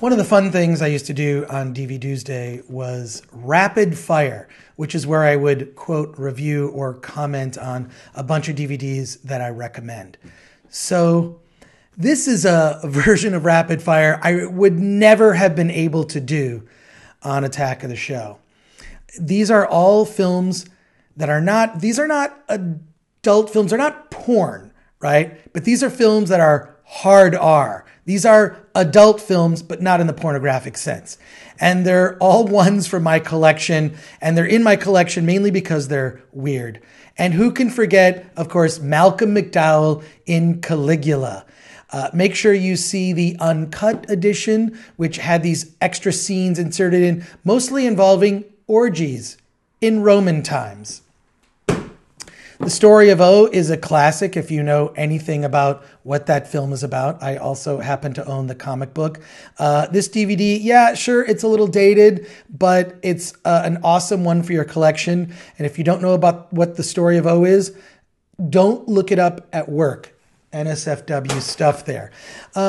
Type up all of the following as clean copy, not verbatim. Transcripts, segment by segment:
One of the fun things I used to do on DVDuesday was rapid fire, which is where I would quote, review, or comment on a bunch of DVDs that I recommend. So this is a version of rapid fire I would never have been able to do on Attack of the Show. These are all films that are not, these are not adult films, they're not porn, right? But these are films that are hard R. These are adult films, but not in the pornographic sense. And they're all ones from my collection, and they're in my collection mainly because they're weird. And who can forget, of course, Malcolm McDowell in Caligula. Make sure you see the uncut edition, which had these extra scenes inserted in, mostly involving orgies in Roman times. The Story of O is a classic if you know anything about what that film is about. I also happen to own the comic book. This DVD, yeah, sure, it's a little dated, but it's an awesome one for your collection. And if you don't know about what The Story of O is, don't look it up at work. NSFW stuff there.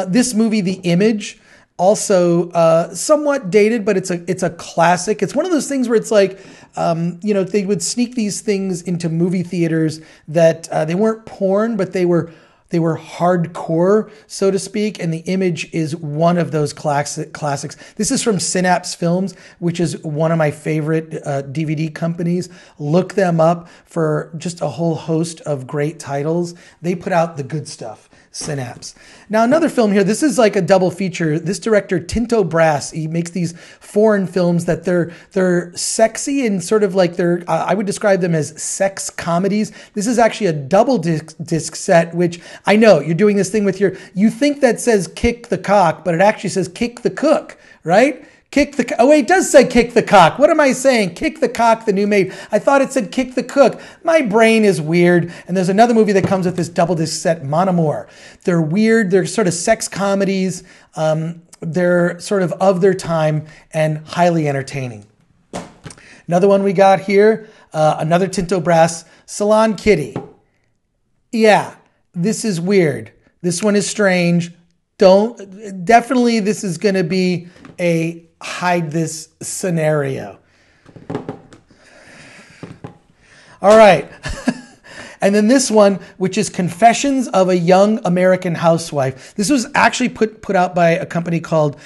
This movie, The Image, also somewhat dated, but it's a classic. It's one of those things where it's like, they would sneak these things into movie theaters that they weren't porn, but they were hardcore, so to speak. And The Image is one of those classics. This is from Synapse Films, which is one of my favorite DVD companies. Look them up for just a whole host of great titles. They put out the good stuff. Synapse. Now, another film here, this is like a double feature. This director, Tinto Brass, he makes these foreign films that they're sexy and sort of like I would describe them as sex comedies. This is actually a double disc set, which I know you're doing this thing with you think that says kick the cock, but it actually says kick the cook, right? Oh wait, it does say kick the cock. What am I saying? Kick the cock, the new maid. I thought it said kick the cook. My brain is weird. And there's another movie that comes with this double disc set, Mon Amour. They're weird. They're sort of sex comedies. They're sort of their time and highly entertaining. Another one we got here, another Tinto Brass, Salon Kitty. Yeah, this is weird. This one is strange. Definitely this is going to be a hide this scenario. All right. And then this one, which is Confessions of a Young American Housewife. This was actually put out by a company called,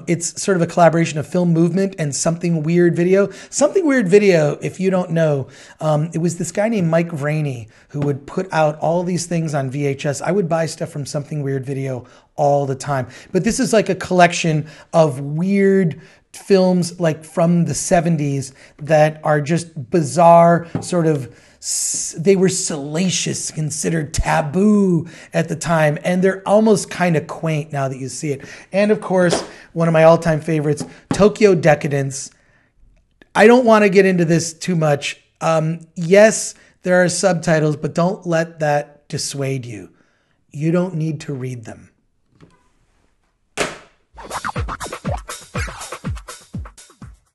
it's sort of a collaboration of Film Movement and Something Weird Video. Something Weird Video, if you don't know, it was this guy named Mike Rainey who would put out all these things on VHS. I would buy stuff from Something Weird Video all the time. But this is like a collection of weird films like from the 70s that are just bizarre, sort of, they were salacious, considered taboo at the time, and they're almost kind of quaint now that you see it. And of course, one of my all-time favorites, Tokyo Decadence. I don't want to get into this too much. Yes, there are subtitles, but don't let that dissuade you. You don't need to read them.